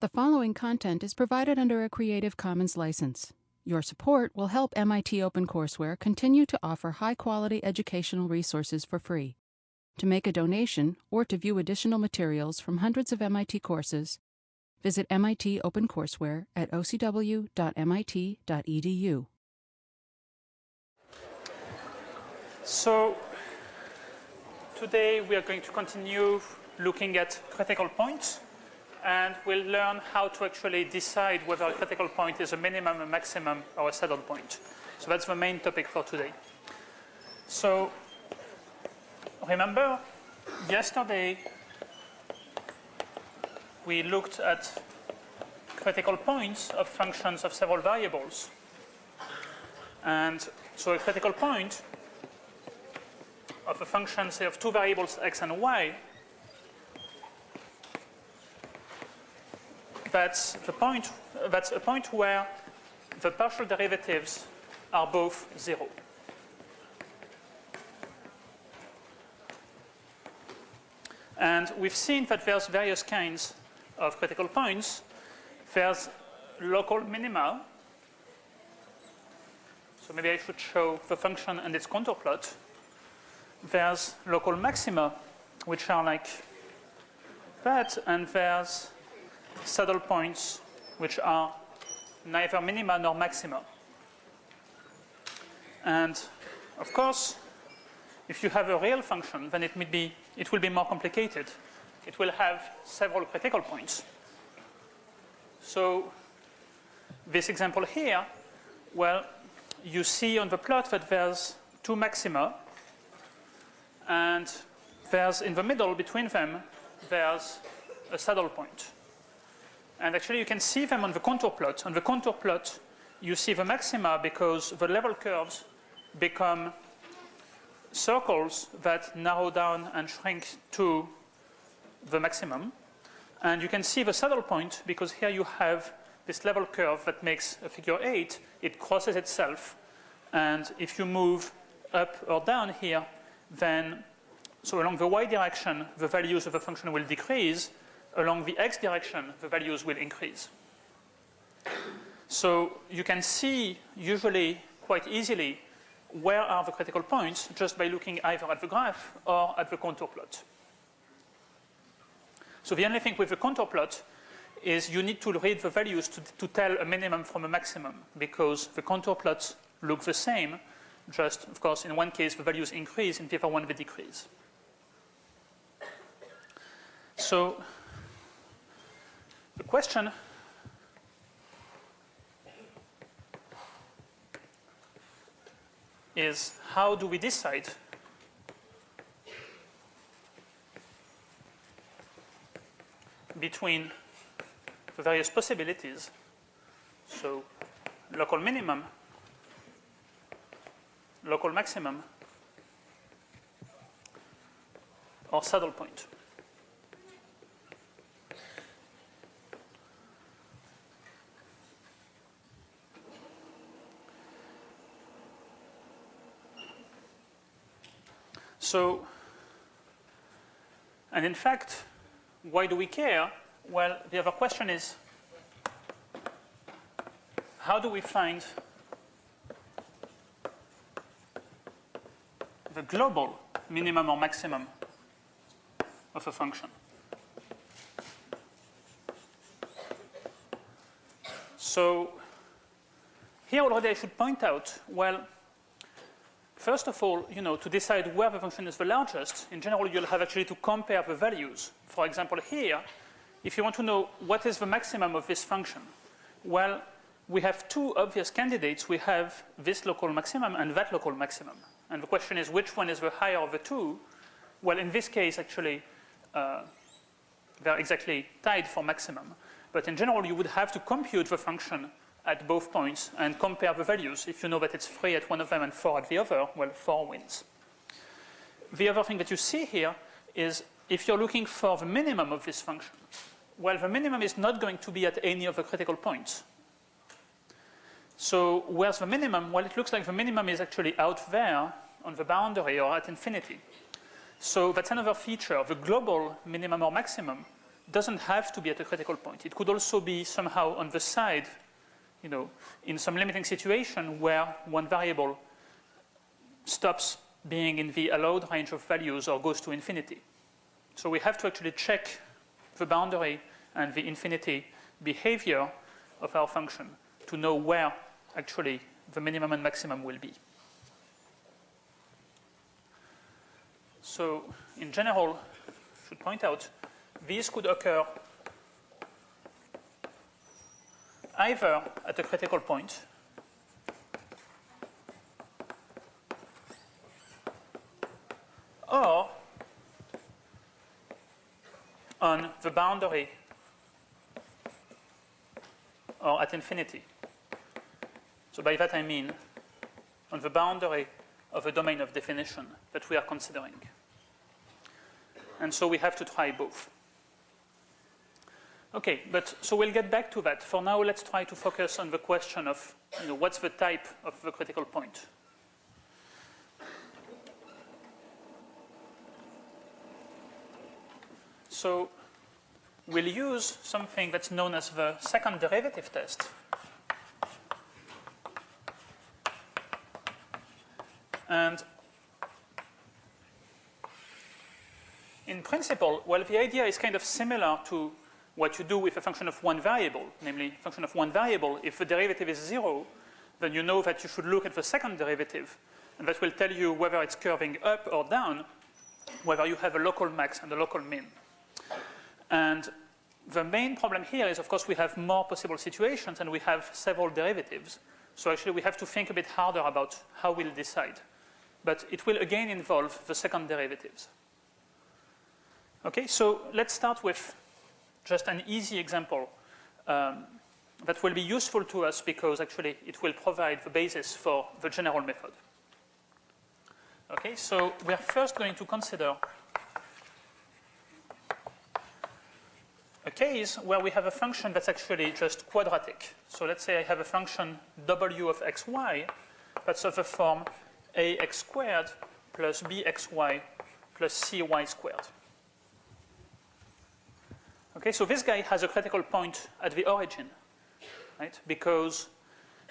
The following content is provided under a Creative Commons license. Your support will help MIT OpenCourseware continue to offer high-quality educational resources for free. To make a donation or to view additional materials from hundreds of MIT courses, visit MIT OpenCourseware at ocw.mit.edu. So today we are going to continue looking at critical points, and we'll learn how to actually decide whether a critical point is a minimum, a maximum, or a saddle point. So that's the main topic for today. So remember, yesterday we looked at critical points of functions of several variables. And so a critical point of a function, say, of two variables x and y, that's a point where the partial derivatives are both 0. And we've seen that there's various kinds of critical points. There's local minima. So maybe I should show the function and its contour plot. There's local maxima, which are like that, and there's saddle points, which are neither minima nor maxima. And of course, if you have a real function, then it will be more complicated. It will have several critical points. So this example here, well, you see on the plot that there's two maxima, and there's in the middle between them, there's a saddle point. And actually you can see them on the contour plot. On the contour plot, you see the maxima because the level curves become circles that narrow down and shrink to the maximum. And you can see the saddle point because here you have this level curve that makes a figure 8. It crosses itself. And if you move up or down here, then, so along the y direction, the values of the function will decrease. Along the x direction, the values will increase. So you can see usually quite easily where are the critical points just by looking either at the graph or at the contour plot. So the only thing with the contour plot is you need to read the values to tell a minimum from a maximum, because the contour plots look the same, just, of course, in one case the values increase, in the other one they decrease. So the question is, how do we decide between the various possibilities? So local minimum, local maximum, or saddle point. So, and in fact, why do we care? Well, the other question is, how do we find the global minimum or maximum of a function? So here already I should point out, well, first of all, to decide where the function is the largest, in general, you'll have actually to compare the values. For example, here, if you want to know what is the maximum of this function, well, we have two obvious candidates. We have this local maximum and that local maximum. And the question is, which one is the higher of the two? Well, in this case, actually, they're exactly tied for maximum. But in general, you would have to compute the function at both points and compare the values. If you know that it's 3 at one of them and 4 at the other, well, 4 wins. The other thing that you see here is if you're looking for the minimum of this function, well, the minimum is not going to be at any of the critical points. So where's the minimum? Well, it looks like the minimum is actually out there on the boundary or at infinity. So that's another feature. The global minimum or maximum doesn't have to be at a critical point. It could also be somehow on the side, in some limiting situation where one variable stops being in the allowed range of values or goes to infinity. So we have to actually check the boundary and the infinity behavior of our function to know where actually the minimum and maximum will be. So in general, I should point out, these could occur either at a critical point or on the boundary or at infinity. So by that I mean on the boundary of a domain of definition that we are considering. And so we have to try both. Okay, so we'll get back to that. For now, let's try to focus on the question of what's the type of the critical point. So we'll use something that's known as the second derivative test. And in principle, well, the idea is kind of similar to what you do with a function of one variable, namely function of one variable. If the derivative is 0, then you know that you should look at the second derivative, and that will tell you whether it's curving up or down, whether you have a local max and a local min. And the main problem here is, of course, we have more possible situations and we have several derivatives. So actually we have to think a bit harder about how we'll decide. But it will again involve the second derivatives. Okay, so let's start with just an easy example that will be useful to us because actually it will provide the basis for the general method. Okay, so we are first going to consider a case where we have a function that's actually just quadratic. So let's say I have a function w of xy that's of the form ax squared plus bxy plus cy squared. Okay, so this guy has a critical point at the origin, right? Because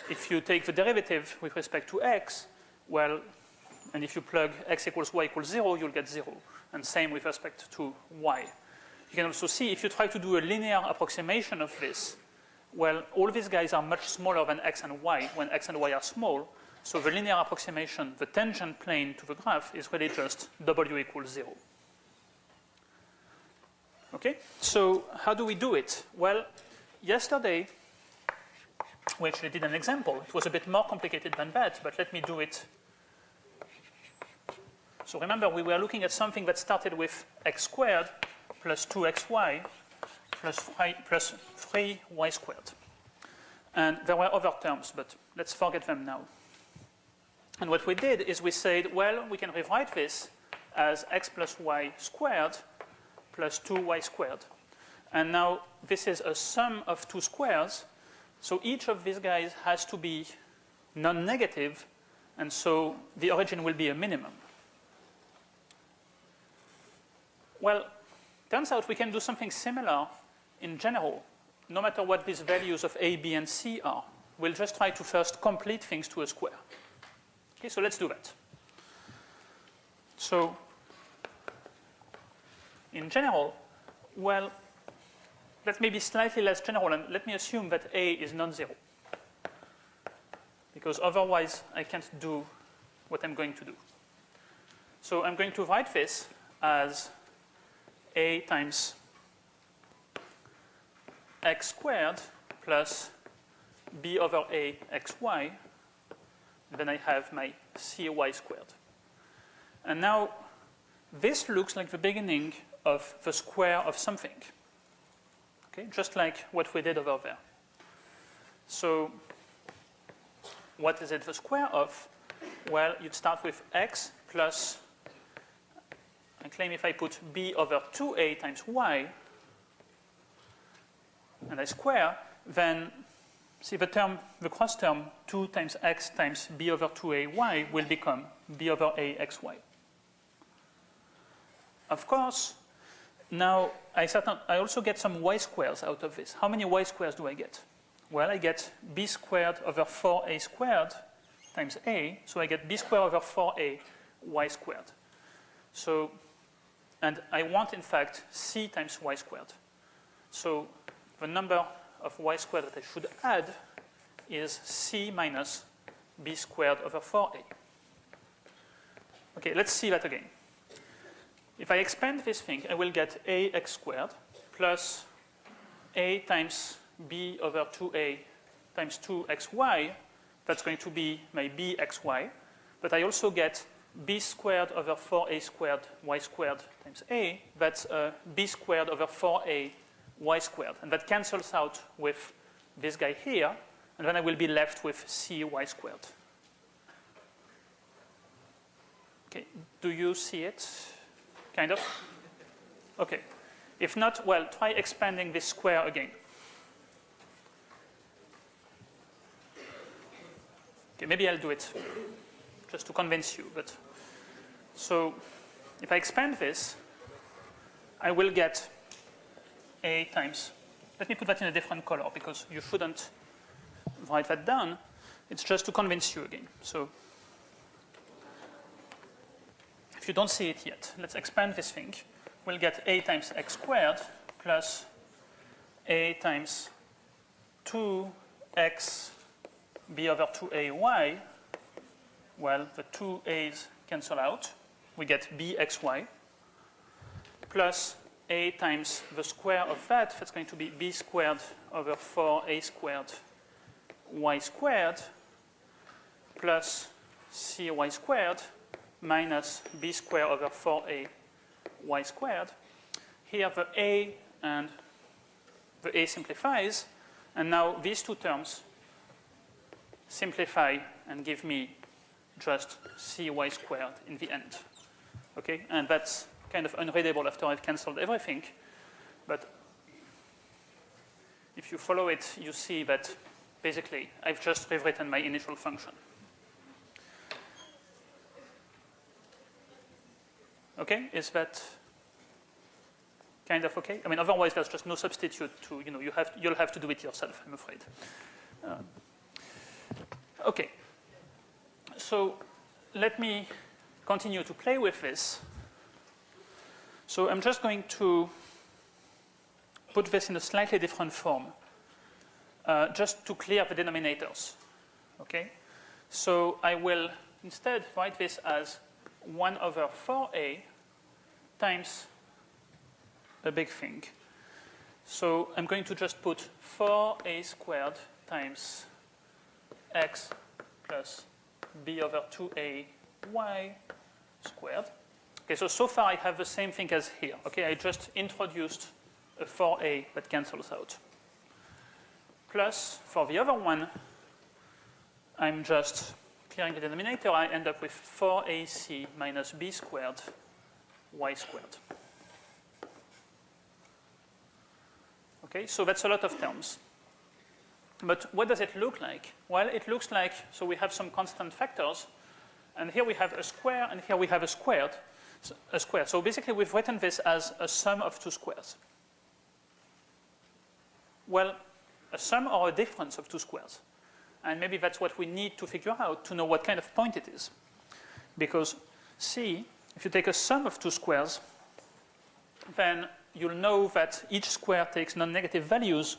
if you take the derivative with respect to x, well, and if you plug x equals y equals 0, you'll get 0. And same with respect to y. You can also see if you try to do a linear approximation of this, well, all these guys are much smaller than x and y when x and y are small. So the linear approximation, the tangent plane to the graph, is really just w equals 0. Okay, so how do we do it? Well, yesterday we actually did an example. It was a bit more complicated than that, but let me do it. So remember, we were looking at something that started with x squared plus 2xy plus 3y squared. And there were other terms, but let's forget them now. And what we did is we said, well, we can rewrite this as x plus y squared plus 2y squared. And now this is a sum of two squares. So each of these guys has to be non-negative, and so the origin will be a minimum. Well, turns out we can do something similar in general, no matter what these values of a, b, and c are. We'll just try to first complete things to a square. Okay, so let's do that. So in general, well, let's maybe slightly less general, and let me assume that a is non-zero. Because otherwise, I can't do what I'm going to do. So I'm going to write this as a times x squared plus b over a xy. Then I have my cy squared. And now this looks like the beginning of the square of something. Okay, just like what we did over there. So what is it the square of? Well, you'd start with x plus, I claim if I put b over 2a times y, and I square, then see the term, the cross term 2 times x times b over 2ay will become b over a xy. Of course, now I also get some y squares out of this. How many y squares do I get? Well, I get b squared over 4a squared times a, so I get b squared over 4a y squared. So, and I want, in fact, c times y squared. So the number of y squared that I should add is c minus b squared over 4a. Okay, let's see that again. If I expand this thing, I will get ax squared plus a times b over 2a times 2xy. That's going to be my bxy. But I also get b squared over 4a squared y squared times a. That's b squared over 4a y squared. And that cancels out with this guy here. And then I will be left with cy squared. Okay, do you see it? Kind of? Okay. If not, well, try expanding this square again. Okay, maybe I'll do it just to convince you. But so if I expand this, I will get a times. Let me put that in a different color because you shouldn't write that down. It's just to convince you again. So if you don't see it yet, let's expand this thing. We'll get a times x squared plus a times 2x b over 2ay. Well, the two a's cancel out. We get bxy plus a times the square of that. That's going to be b squared over 4a squared y squared plus cy squared minus b squared over 4a y squared. Here the a and the a simplifies, and now these two terms simplify and give me just cy squared in the end. Okay, and that's kind of unreadable after I've cancelled everything, but if you follow it, you see that basically I've just rewritten my initial function. Okay, is that kind of okay? I mean, otherwise there's just no substitute to, you'll have to do it yourself, I'm afraid. Okay, so let me continue to play with this. So I'm just going to put this in a slightly different form, just to clear the denominators. Okay, so I will instead write this as 1 over 4a times a big thing. So I'm going to just put 4a squared times x plus b over 2a y squared. Okay, so far I have the same thing as here. Okay, I just introduced a 4a that cancels out. Plus, for the other one, I'm just clearing the denominator. I end up with 4ac minus b squared y squared. Okay, so that's a lot of terms. But what does it look like? Well, it looks like, so we have some constant factors, and here we have a square, and here we have a square. So basically we've written this as a sum of two squares. Well, a sum or a difference of two squares. And maybe that's what we need to figure out to know what kind of point it is. Because see, if you take a sum of two squares, then you'll know that each square takes non-negative values,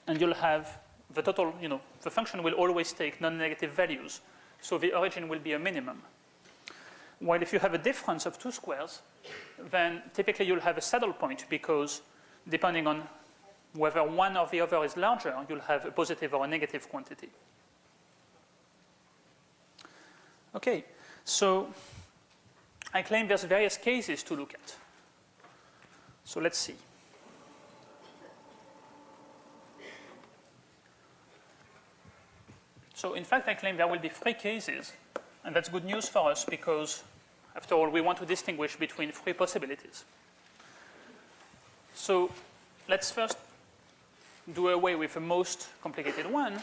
and you'll have the total, the function will always take non-negative values. So the origin will be a minimum. While if you have a difference of two squares, then typically you'll have a saddle point, because depending on whether one or the other is larger, you'll have a positive or a negative quantity. Okay, so I claim there's various cases to look at. So let's see. So in fact, I claim there will be 3 cases, and that's good news for us because, after all, we want to distinguish between 3 possibilities. So let's first do away with the most complicated one.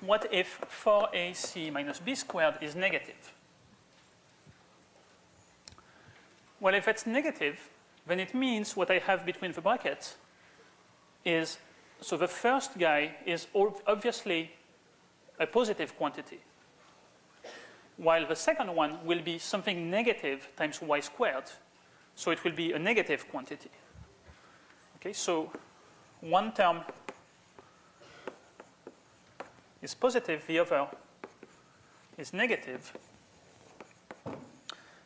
What if 4ac minus b squared is negative? Well, if it's negative, then it means what I have between the brackets is, so the first guy is obviously a positive quantity, while the second one will be something negative times y squared. So it will be a negative quantity. Okay, so one term is positive, the other is negative.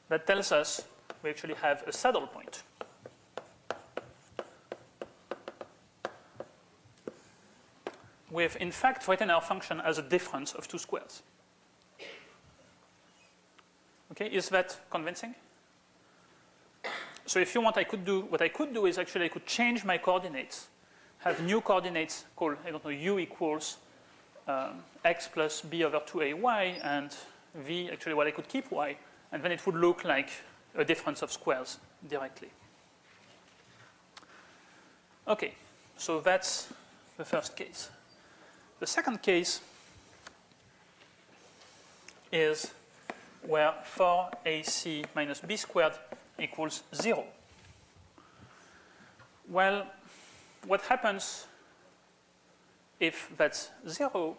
That tells us we actually have a saddle point. We've in fact written our function as a difference of two squares. Okay, is that convincing? So if you want, what I could do is actually I could change my coordinates, have new coordinates called, I don't know, u equals x plus b over 2ay, and v, actually, well, I could keep y, and then it would look like a difference of squares directly. Okay, so that's the first case. The second case is where 4ac minus b squared equals 0. Well, what happens if that's 0,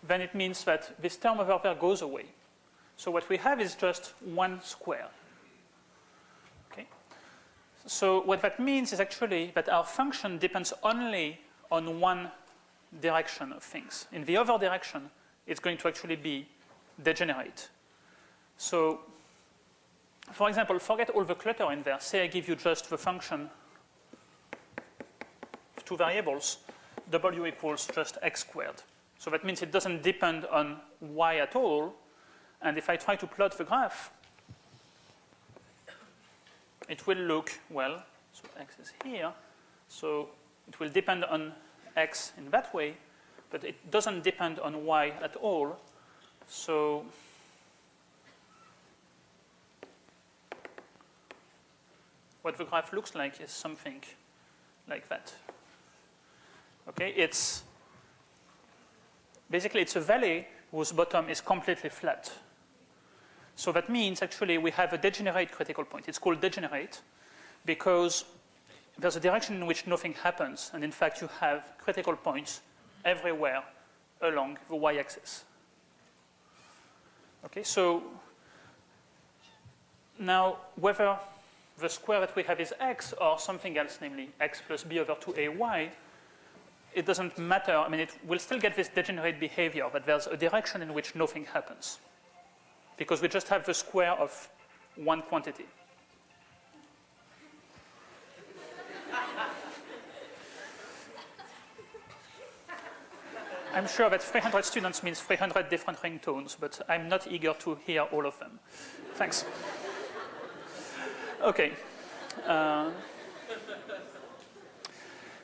then it means that this term over there goes away. So what we have is just 1 square. Okay? So what that means is actually that our function depends only on one direction of things. In the other direction, it's going to actually be degenerate. So, for example, forget all the clutter in there. Say I give you just the function of two variables, w equals just x squared. So that means it doesn't depend on y at all. And if I try to plot the graph, it will look, well, so x is here. So it will depend on x in that way, but it doesn't depend on y at all. So what the graph looks like is something like that. Okay, it's basically it's a valley whose bottom is completely flat. So that means actually we have a degenerate critical point. It's called degenerate because there's a direction in which nothing happens, and in fact you have critical points everywhere along the y-axis. Okay, so now whether the square that we have is x or something else, namely x plus b over 2ay, it doesn't matter. I mean, it will still get this degenerate behavior, but there's a direction in which nothing happens because we just have the square of one quantity. I'm sure that 300 students means 300 different ringtones, but I'm not eager to hear all of them. Thanks. Okay.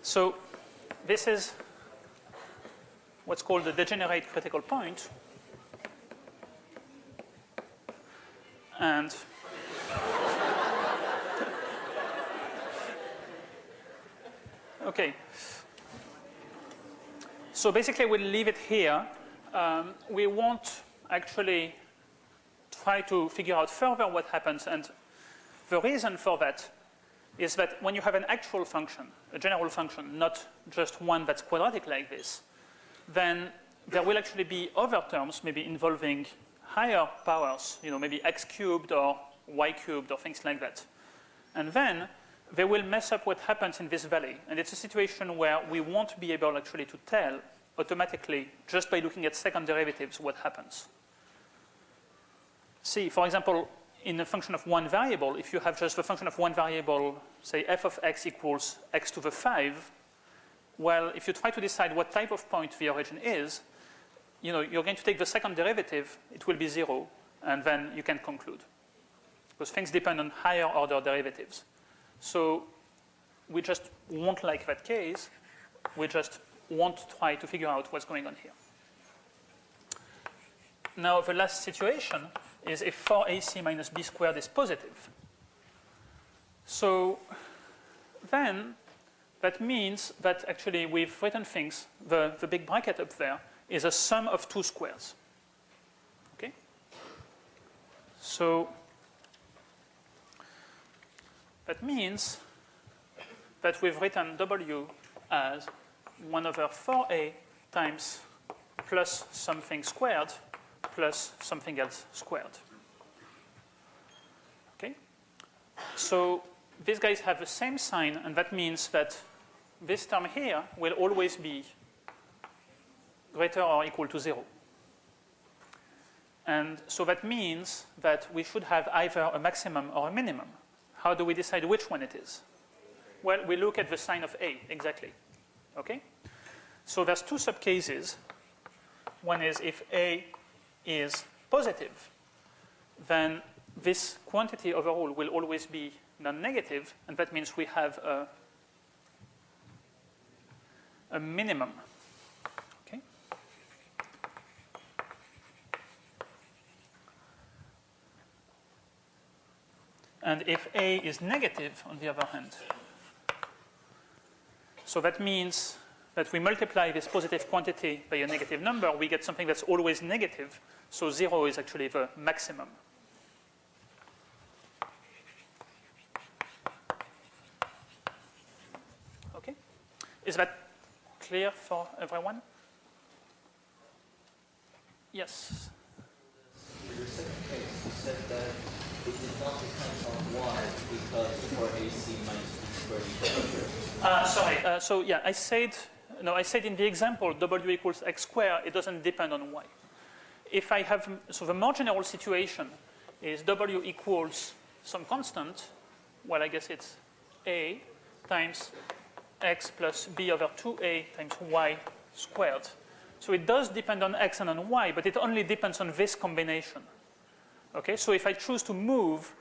So this is what's called the degenerate critical point. And okay. So basically we'll leave it here. We won't actually try to figure out further what happens, and the reason for that is that when you have an actual function, a general function, not just one that's quadratic like this, then there will actually be other terms maybe involving higher powers, maybe x cubed or y cubed or things like that. And then they will mess up what happens in this valley. And it's a situation where we won't be able actually to tell automatically just by looking at second derivatives what happens. See, for example, in a function of one variable, if you have just the function of one variable, say f of x equals x to the 5, well, if you try to decide what type of point the origin is, you're going to take the second derivative, it will be 0, and then you can conclude. Because things depend on higher order derivatives. So we just won't like that case. We just won't try to figure out what's going on here. Now, the last situation is if 4ac minus b squared is positive. So then that means that actually we've written things, the big bracket up there is a sum of two squares. Okay? So that means that we've written W as 1 over 4a times plus something squared plus something else squared. Okay? So these guys have the same sign, and that means that this term here will always be greater or equal to 0. And so that means that we should have either a maximum or a minimum. How do we decide which one it is? Well, we look at the sign of A, exactly. Okay? So there's two subcases. One is if A is positive, then this quantity overall will always be non-negative, and that means we have a minimum. Okay? And if A is negative, on the other hand, so that means that we multiply this positive quantity by a negative number, we get something that's always negative. So 0 is actually the maximum. Okay? Is that clear for everyone? Yes? For your second case, you said that it did not depend on y because for AC minus b squared equals Sorry. So yeah, I said in the example w equals x squared, it doesn't depend on y. If I have, so the more general situation is w equals some constant, well, I guess it's a times x plus b over 2a times y squared. So it does depend on x and on y, but it only depends on this combination. Okay, so if I choose to move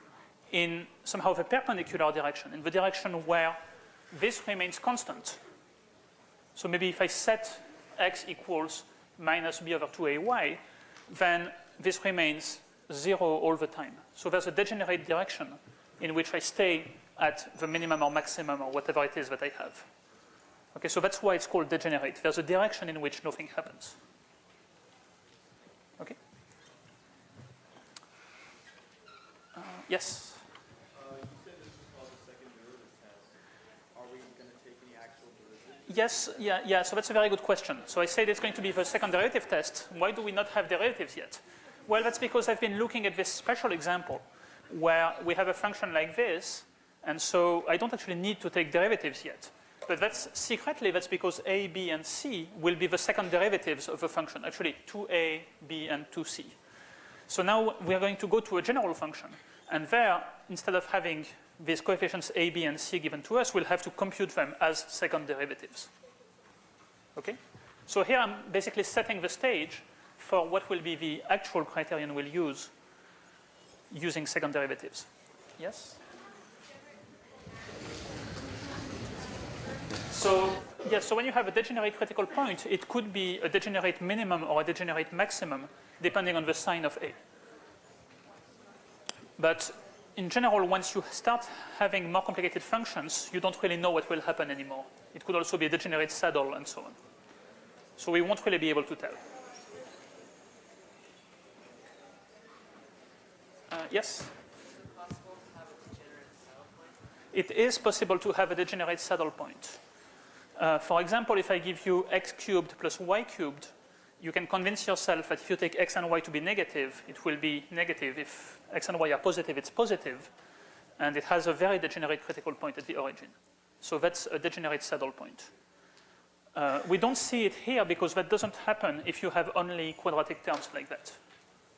in somehow the perpendicular direction, in the direction where this remains constant, so maybe if I set x equals minus b over 2ay, then this remains 0 all the time. So there's a degenerate direction in which I stay at the minimum or maximum or whatever it is that I have. Okay, so that's why it's called degenerate. There's a direction in which nothing happens. Okay? Yes? You said this was called the second derivative test. Are we going to take any actual derivatives? Yes, yeah, so that's a very good question. So I said it's going to be the second derivative test. Why do we not have derivatives yet? Well, that's because I've been looking at this special example where we have a function like this, and so I don't actually need to take derivatives yet. But that's because a, b, and c will be the second derivatives of a function, actually 2a, b, and 2c. So now we are going to go to a general function. And there, instead of having these coefficients a, b, and c given to us, we'll have to compute them as second derivatives. Okay? So here I'm basically setting the stage for what will be the actual criterion we'll use using second derivatives. Yes? So, yes, so when you have a degenerate critical point, it could be a degenerate minimum or a degenerate maximum, depending on the sign of A. But in general, once you start having more complicated functions, you don't really know what will happen anymore. It could also be a degenerate saddle and so on. So we won't really be able to tell. Yes? It is possible to have a degenerate saddle point. For example, if I give you x cubed plus y cubed, you can convince yourself that if you take x and y to be negative, it will be negative. If x and y are positive, it's positive. And it has a very degenerate critical point at the origin. So that's a degenerate saddle point. We don't see it here because that doesn't happen if you have only quadratic terms like that.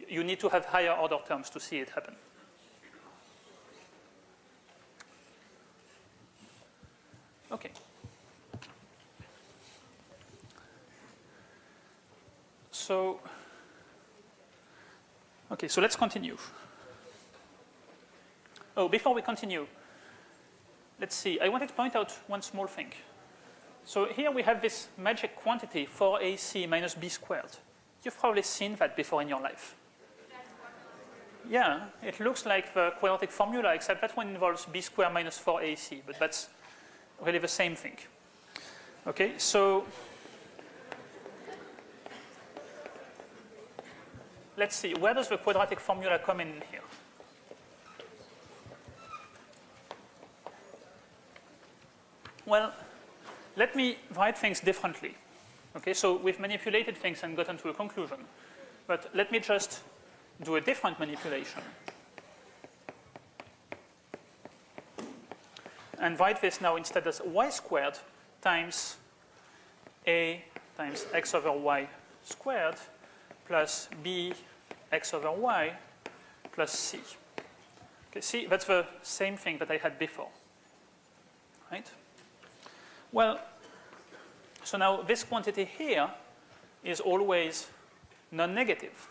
You need to have higher order terms to see it happen. Okay. So let's continue. Oh, before we continue, let's see. I wanted to point out one small thing. So here we have this magic quantity 4ac minus b squared. You've probably seen that before in your life. Yeah, it looks like the quadratic formula, except that one involves b squared minus 4ac, but that's really the same thing. Okay, so let's see, where does the quadratic formula come in here? Well, let me write things differently. Okay, so we've manipulated things and gotten to a conclusion. But let me just do a different manipulation. And write this now instead as y squared times a times x over y squared plus b x over y plus c. Okay, see, that's the same thing that I had before. Right? Well, so now this quantity here is always non-negative.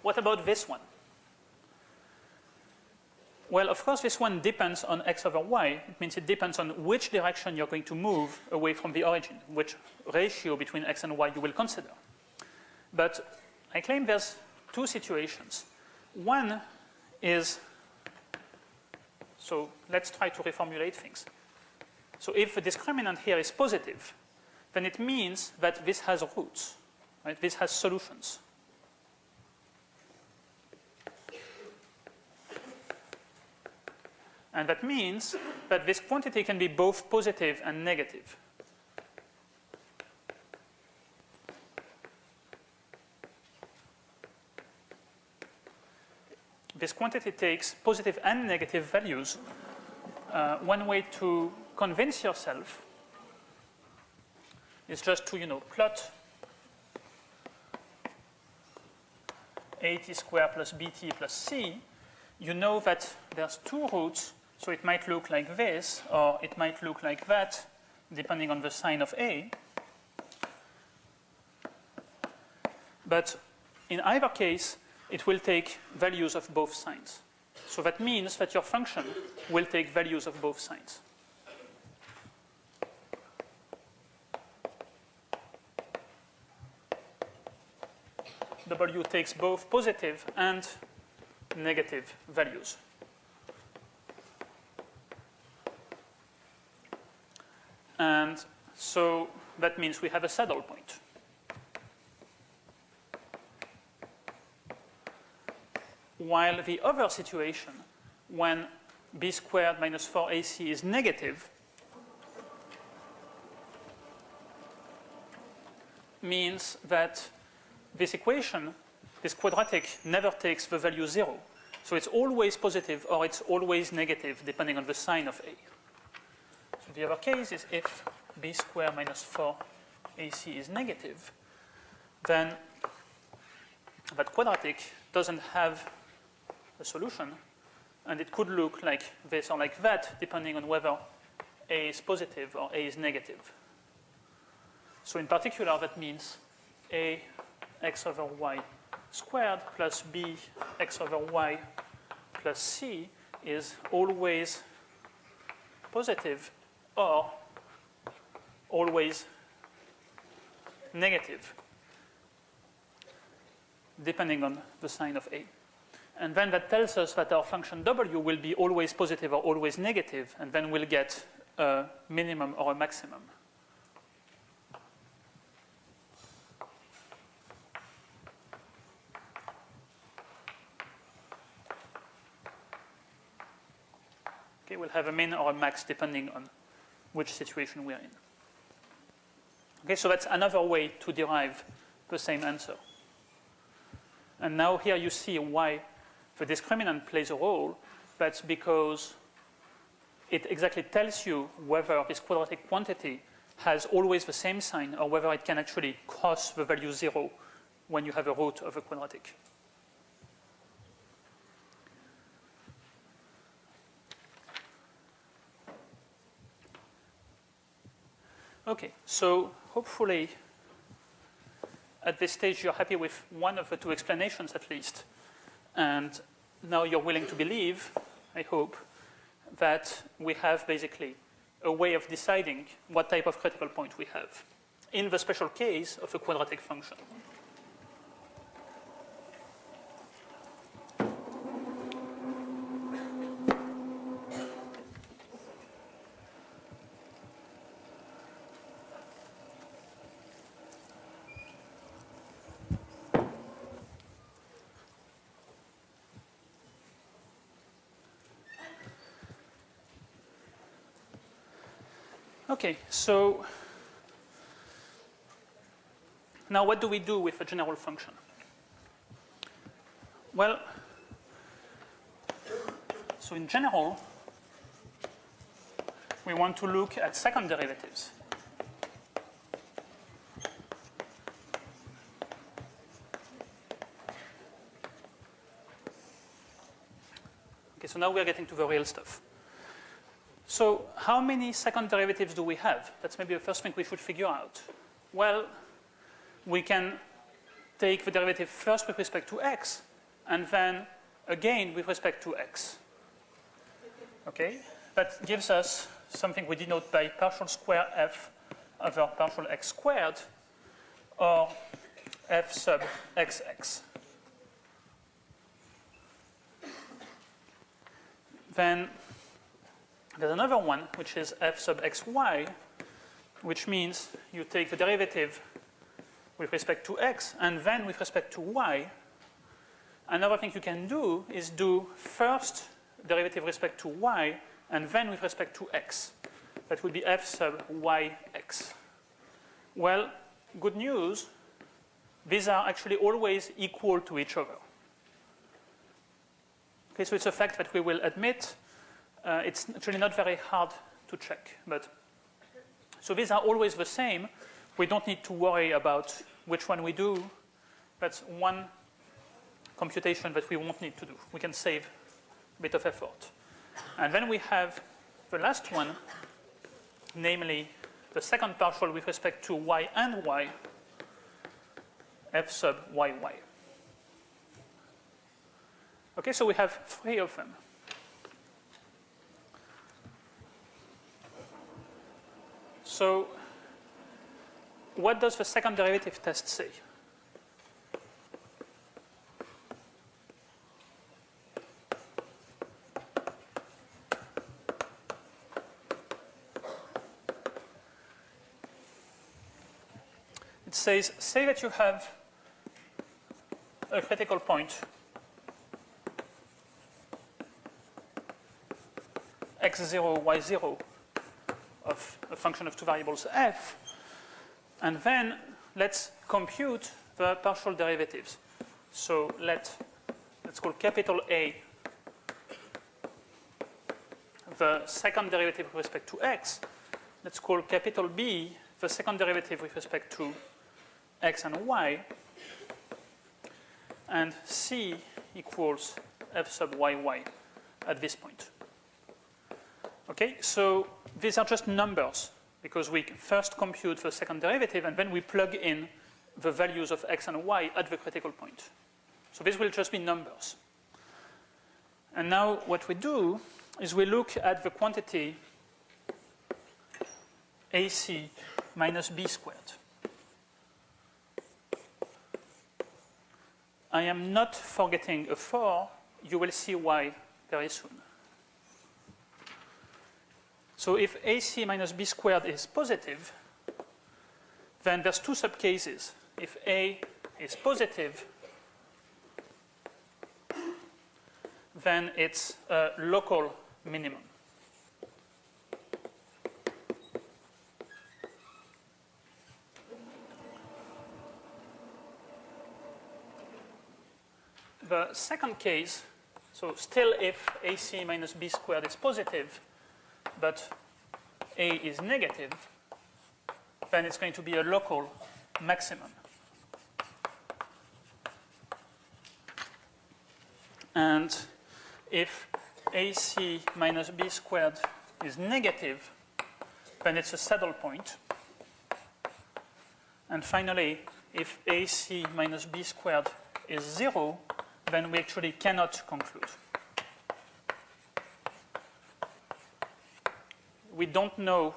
What about this one? Well, of course, this one depends on x over y. It means it depends on which direction you're going to move away from the origin, which ratio between x and y you will consider. But I claim there's two situations. One is, so let's try to reformulate things. So if the discriminant here is positive, then it means that this has roots, right? This has solutions. And that means that this quantity can be both positive and negative. This quantity takes positive and negative values. One way to convince yourself is just to, plot at squared plus bt plus c. You know that there's two roots, so it might look like this, or it might look like that, depending on the sign of a. But in either case, it will take values of both signs. So that means that your function will take values of both signs. W takes both positive and negative values. And so that means we have a saddle point. While the other situation, when b squared minus 4ac is negative, means that this equation, this quadratic, never takes the value 0. So it's always positive or it's always negative, depending on the sign of a. So the other case is if b squared minus 4ac is negative, then that quadratic doesn't have a solution, and it could look like this or like that, depending on whether a is positive or a is negative. So in particular, that means a x over y squared plus b x over y plus c is always positive or always negative, depending on the sign of a. And then that tells us that our function w will be always positive or always negative, and then we'll get a minimum or a maximum. Okay, we'll have a min or a max depending on which situation we're in. Okay, so that's another way to derive the same answer. And now here you see why the discriminant plays a role. That's because it exactly tells you whether this quadratic quantity has always the same sign or whether it can actually cross the value 0 when you have a root of a quadratic. Okay, so hopefully at this stage you're happy with one of the two explanations at least. And now you're willing to believe, I hope, that we have basically a way of deciding what type of critical point we have in the special case of a quadratic function. Okay, so now what do we do with a general function? Well, so in general, we want to look at second derivatives. Okay, so now we are getting to the real stuff. So how many second derivatives do we have? That's maybe the first thing we should figure out. Well, we can take the derivative first with respect to x, and then again with respect to x. Okay? That gives us something we denote by partial square f over partial x squared, or f sub xx. Then there's another one, which is f sub xy, which means you take the derivative with respect to x and then with respect to y. Another thing you can do is do first derivative with respect to y and then with respect to x. That would be f sub yx. Well, good news, these are actually always equal to each other. Okay, so it's a fact that we will admit. It's actually not very hard to check. But so these are always the same. We don't need to worry about which one we do. That's one computation that we won't need to do. We can save a bit of effort. And then we have the last one, namely the second partial with respect to y and y, f sub yy. Okay, so we have three of them. So what does the second derivative test say? It says, say that you have a critical point x0, y0 of a function of two variables f, and then let's compute the partial derivatives. So let's call capital A the second derivative with respect to x. Let's call capital B the second derivative with respect to x and y. And C equals f sub yy at this point. Okay, so these are just numbers because we first compute the second derivative and then we plug in the values of x and y at the critical point. So this will just be numbers. And now what we do is we look at the quantity AC minus B squared. I am not forgetting a 4. You will see why very soon. So if AC minus B squared is positive, then there's two subcases. If A is positive, then it's a local minimum. The second case, so still if AC minus B squared is positive, but A is negative, then it's going to be a local maximum. And if AC minus B squared is negative, then it's a saddle point. And finally, if AC minus B squared is 0, then we actually cannot conclude. We don't know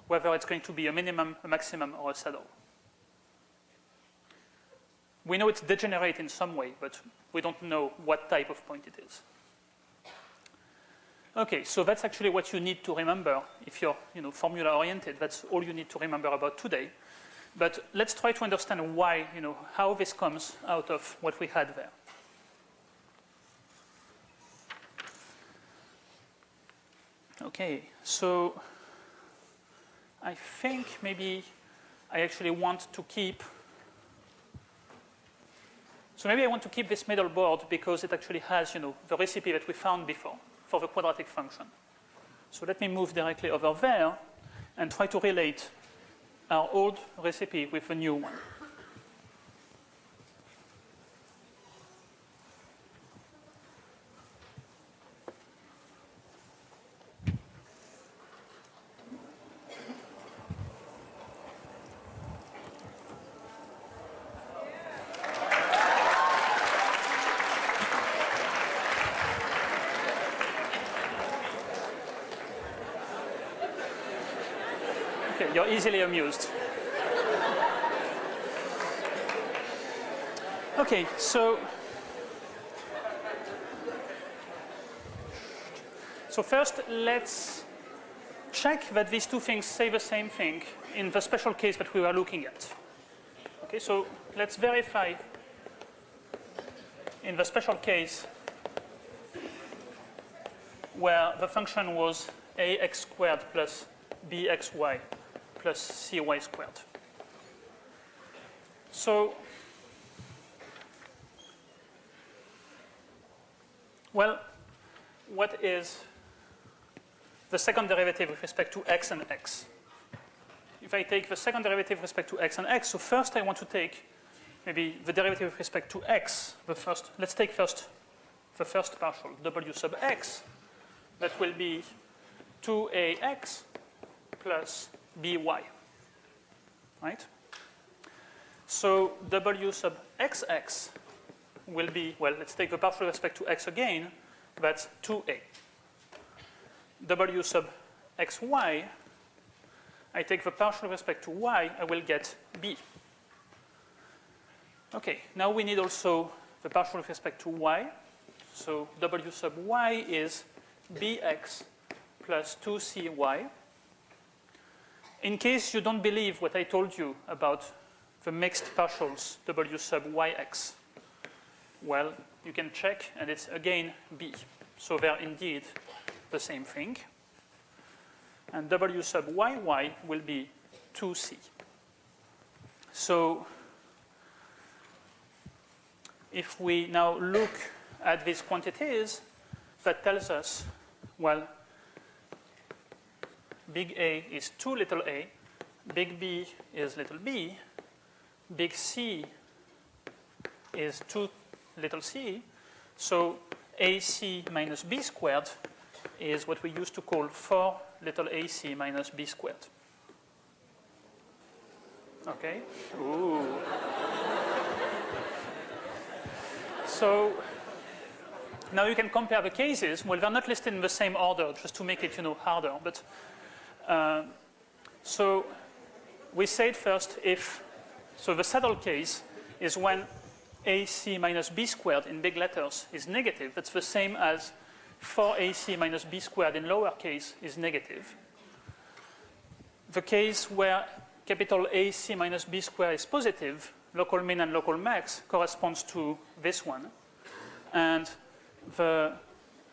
whether it's going to be a minimum, a maximum, or a saddle. We know it's degenerate in some way, but we don't know what type of point it is. Okay, so that's actually what you need to remember if you're formula-oriented. That's all you need to remember about today. But let's try to understand why, how this comes out of what we had there. Okay, so I think maybe I actually want to keep, so maybe I want to keep this middle board because it actually has, the recipe that we found before for the quadratic function. So let me move directly over there and try to relate our old recipe with the new one. Okay, you're easily amused. Okay, so first let's check that these two things say the same thing in the special case that we were looking at. Okay, so let's verify in the special case where the function was ax squared plus bxy plus cy squared. So, well, what is the second derivative with respect to x and x? If I take the second derivative with respect to x and x, so first I want to take maybe the derivative with respect to x, let's take first the first partial, w sub x, that will be 2ax plus by, right? So w sub xx will be, well, let's take the partial with respect to x again, that's 2a. W sub xy, I take the partial with respect to y, I will get b. Okay, now we need also the partial with respect to y. So w sub y is bx plus 2cy. In case you don't believe what I told you about the mixed partials w sub yx, well, you can check, and it's again b. So they're indeed the same thing. And w sub yy will be 2c. So if we now look at these quantities, that tells us, well, big A is 2 little a, big B is little b, big C is 2 little c. So AC minus B squared is what we used to call 4 little AC minus B squared. Okay? Ooh. So now you can compare the cases. Well, they're not listed in the same order, just to make it, harder. But so we said first so the saddle case is when AC minus B squared in big letters is negative. That's the same as 4AC minus B squared in lowercase is negative. The case where capital AC minus B squared is positive, local min and local max, corresponds to this one. And the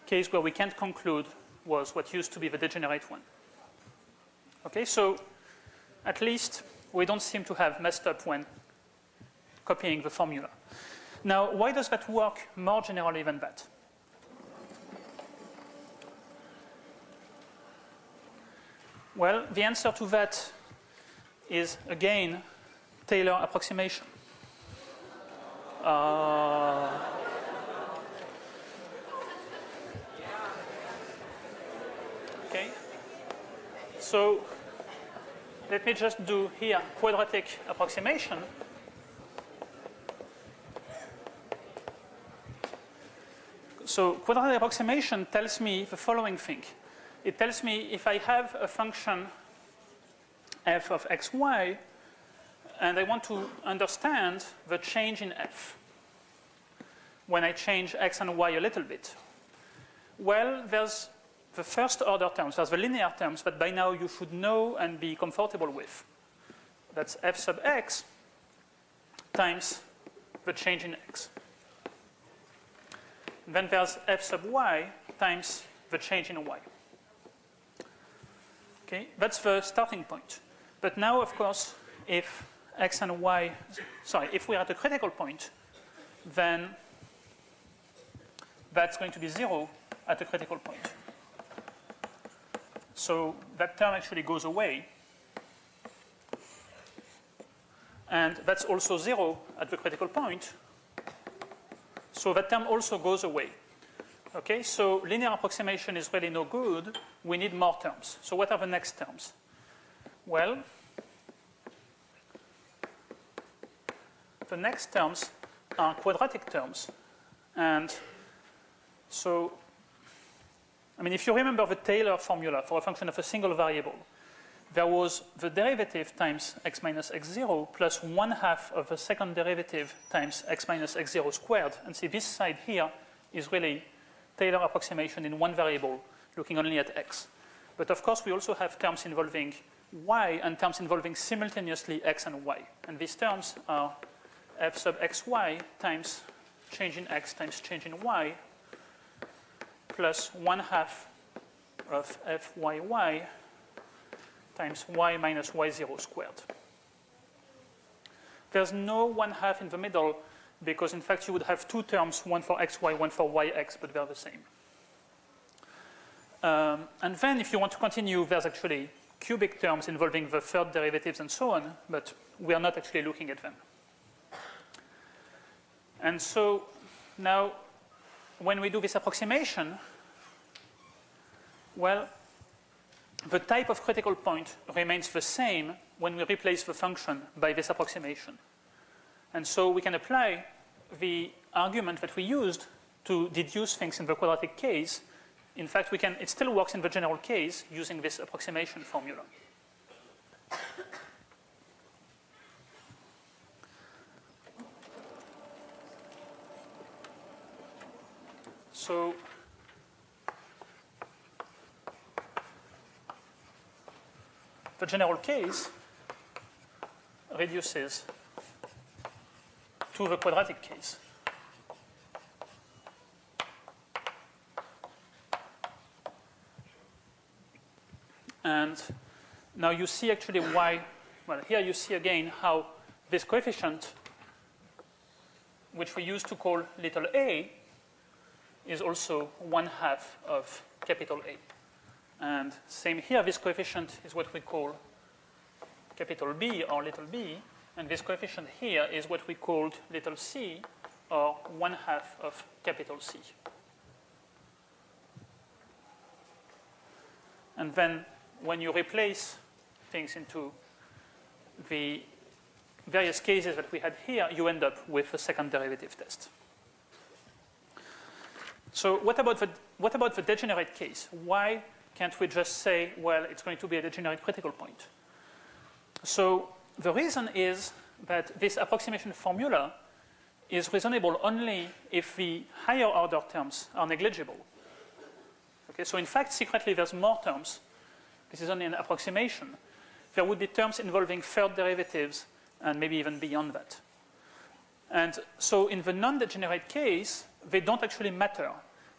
case where we can't conclude was what used to be the degenerate one. Okay, so at least we don't seem to have messed up when copying the formula. Now, why does that work more generally than that? Well, the answer to that is, again, Taylor approximation. Okay. So let me just do here quadratic approximation. So quadratic approximation tells me the following thing. It tells me if I have a function f of xy, and I want to understand the change in f when I change x and y a little bit. Well, there's the first order terms, there's the linear terms that by now you should know and be comfortable with. That's f sub x times the change in x. And then there's f sub y times the change in y. Okay, that's the starting point. But now, of course, if x and y, sorry, if we're at a critical point, then that's going to be 0 at a critical point. So that term actually goes away. And that's also 0 at the critical point. So that term also goes away. Okay, so linear approximation is really no good. We need more terms. So what are the next terms? Well, the next terms are quadratic terms. And so, I mean, if you remember the Taylor formula for a function of a single variable, there was the derivative times x minus x0 plus 1/2 of the second derivative times x minus x0 squared. And see, this side here is really Taylor approximation in one variable, looking only at x. But of course, we also have terms involving y and terms involving simultaneously x and y. And these terms are f sub xy times change in x times change in y plus 1/2 of fyy times y minus y0 squared. There's no 1/2 in the middle because, in fact, you would have two terms, one for xy, one for yx, but they're the same. And then if you want to continue, there's actually cubic terms involving the third derivatives and so on, but we are not actually looking at them. And so now, when we do this approximation, well, the type of critical point remains the same when we replace the function by this approximation. And so we can apply the argument that we used to deduce things in the quadratic case. In fact, it still works in the general case using this approximation formula. So the general case reduces to the quadratic case. And now you see actually why, well, here you see again how this coefficient, which we used to call little a, is also 1/2 of capital A. And same here, this coefficient is what we call capital B or little b, and this coefficient here is what we called little c, or 1/2 of capital C. And then when you replace things into the various cases that we had here, you end up with a second derivative test. So what about the degenerate case? Why can't we just say, well, it's going to be a degenerate critical point? So the reason is that this approximation formula is reasonable only if the higher order terms are negligible. Okay, so in fact, secretly, there's more terms. This is only an approximation. There would be terms involving third derivatives and maybe even beyond that. And so in the non-degenerate case, they don't actually matter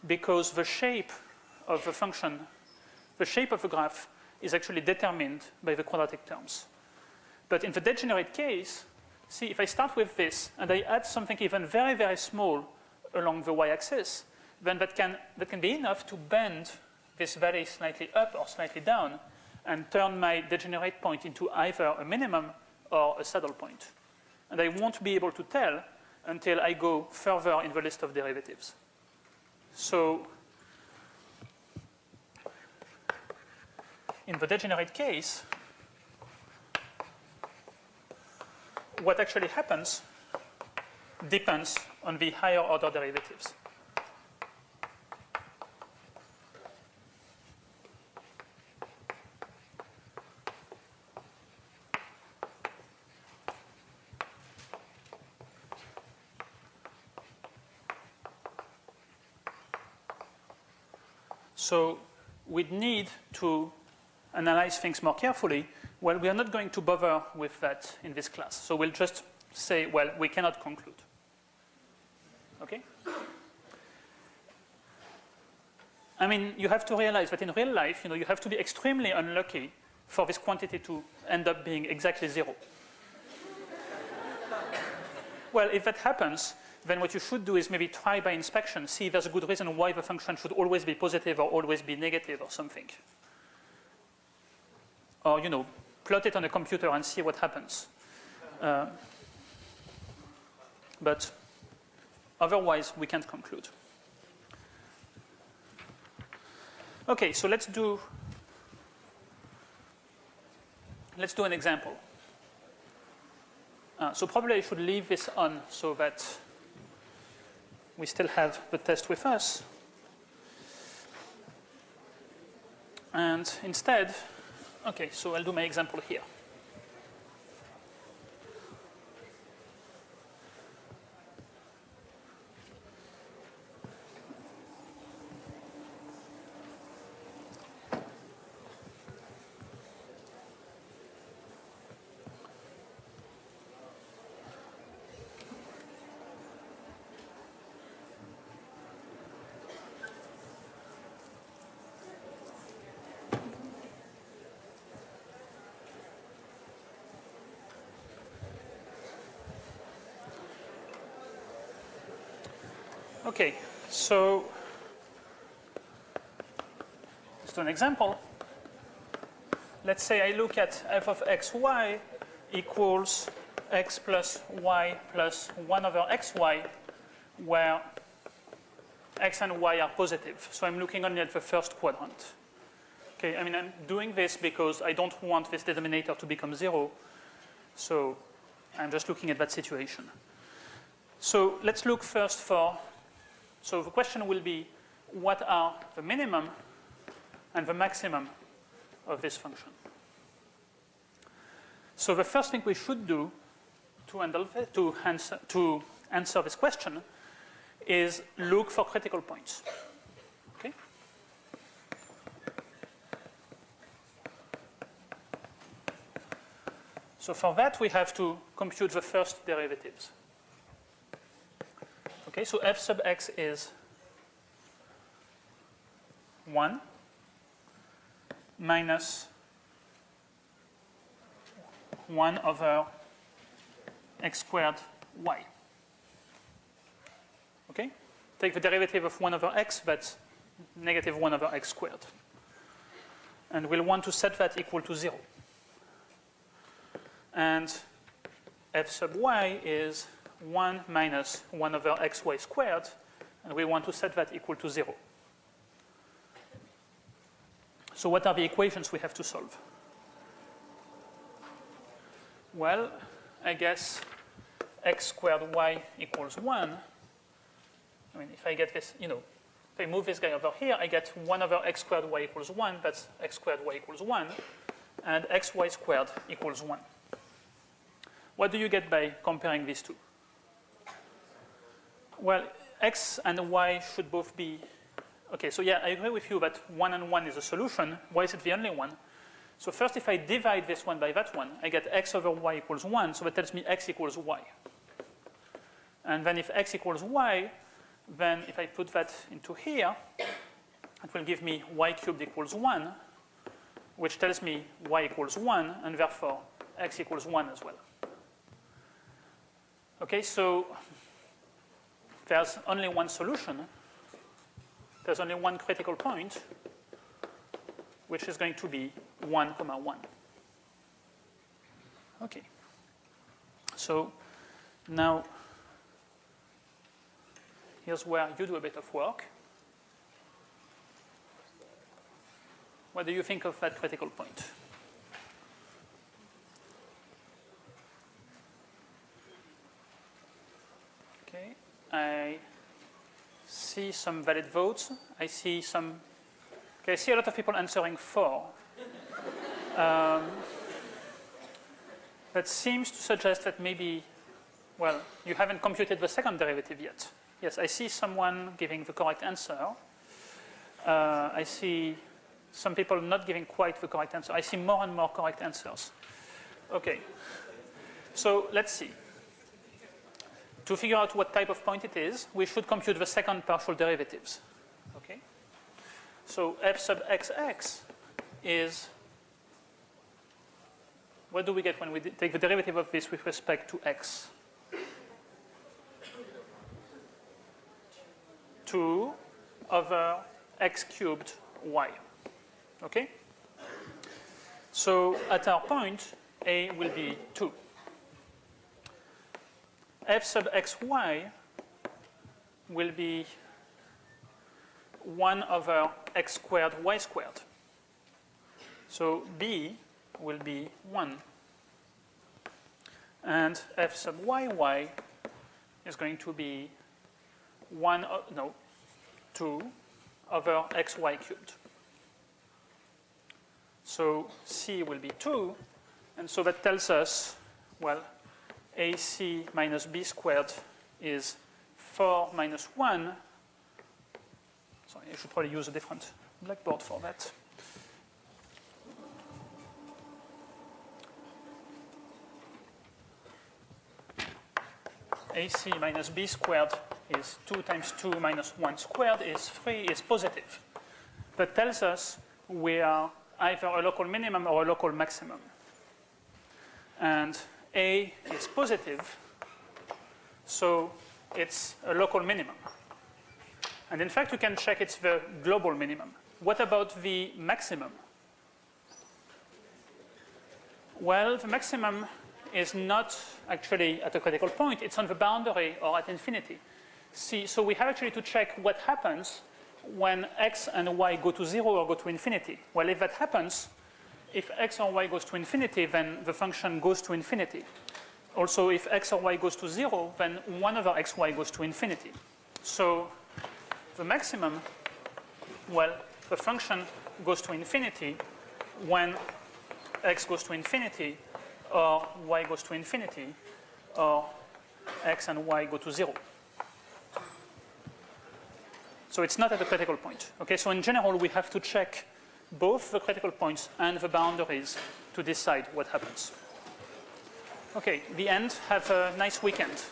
because the shape of the function, the shape of the graph is actually determined by the quadratic terms. But in the degenerate case, see, if I start with this and I add something even very, very small along the y-axis, then that can be enough to bend this valley slightly up or slightly down and turn my degenerate point into either a minimum or a saddle point. And I won't be able to tell until I go further in the list of derivatives. So in the degenerate case, what actually happens depends on the higher order derivatives. So we'd need to analyze things more carefully. Well, we are not going to bother with that in this class. So we'll just say, well, we cannot conclude. Okay? I mean, you have to realize that in real life, you have to be extremely unlucky for this quantity to end up being exactly 0. Well, if that happens, then what you should do is maybe try by inspection, see if there's a good reason why the function should always be positive or always be negative or something. Or, plot it on a computer and see what happens. But otherwise, we can't conclude. Okay, so let's do an example. So probably I should leave this on so that we still have the test with us. And instead, okay, so I'll do my example here. Okay, so let's do an example. Let's say I look at f of xy equals x plus y plus 1 over xy, where x and y are positive. So I'm looking only at the first quadrant. Okay, I mean, I'm doing this because I don't want this denominator to become 0. So I'm just looking at that situation. So let's look first for, so the question will be, what are the minimum and the maximum of this function? So the first thing we should do to answer this question is look for critical points. Okay? So for that, we have to compute the first derivatives. Okay, so f sub x is 1 minus 1 over x squared y. Okay? Take the derivative of 1 over x, that's negative 1 over x squared. And we'll want to set that equal to 0. And f sub y is 1 minus 1 over xy squared, and we want to set that equal to 0. So what are the equations we have to solve? Well, I guess x squared y equals 1. I mean, if I get this, if I move this guy over here, I get 1 over x squared y equals 1. That's x squared y equals 1. And xy squared equals 1. What do you get by comparing these two? Well, x and y should both be, okay, so yeah, I agree with you that 1 and 1 is a solution. Why is it the only one? So first, if I divide this one by that one, I get x over y equals 1, so that tells me x equals y. And then if x equals y, then if I put that into here, it will give me y cubed equals 1, which tells me y equals 1, and therefore x equals 1 as well. Okay, so there's only one solution. There's only one critical point, which is going to be 1, 1. Okay. So now, here's where you do a bit of work. What do you think of that critical point? Okay. I see some valid votes. I see a lot of people answering 4. That seems to suggest that maybe, well, you haven't computed the second derivative yet. Yes, I see someone giving the correct answer. I see some people not giving quite the correct answer. I see more and more correct answers. Okay. So let's see. To figure out what type of point it is, we should compute the second partial derivatives. Okay. So f sub xx is, what do we get when we take the derivative of this with respect to x? 2 over x cubed y. Okay? So at our point, a will be 2. F sub xy will be 1 over x squared y squared. So b will be 1. And f sub yy is going to be 2 over xy cubed. So c will be 2, and so that tells us, well, ac minus b squared is 4 minus 1. Sorry, I should probably use a different blackboard for that. AC minus b squared is 2 times 2 minus 1 squared is 3, is positive. That tells us we are either a local minimum or a local maximum. And A is positive, so it's a local minimum. And in fact, we can check it's the global minimum. What about the maximum? Well, the maximum is not actually at a critical point. It's on the boundary or at infinity. So we have actually to check what happens when x and y go to 0 or go to infinity. Well, if that happens, if x or y goes to infinity, then the function goes to infinity. Also, if x or y goes to 0, then 1 over xy goes to infinity. So the maximum, well, the function goes to infinity when x goes to infinity, or y goes to infinity, or x and y go to 0. So it's not at a critical point. Okay, so in general, we have to check both the critical points and the boundaries to decide what happens. Okay, the end. Have a nice weekend.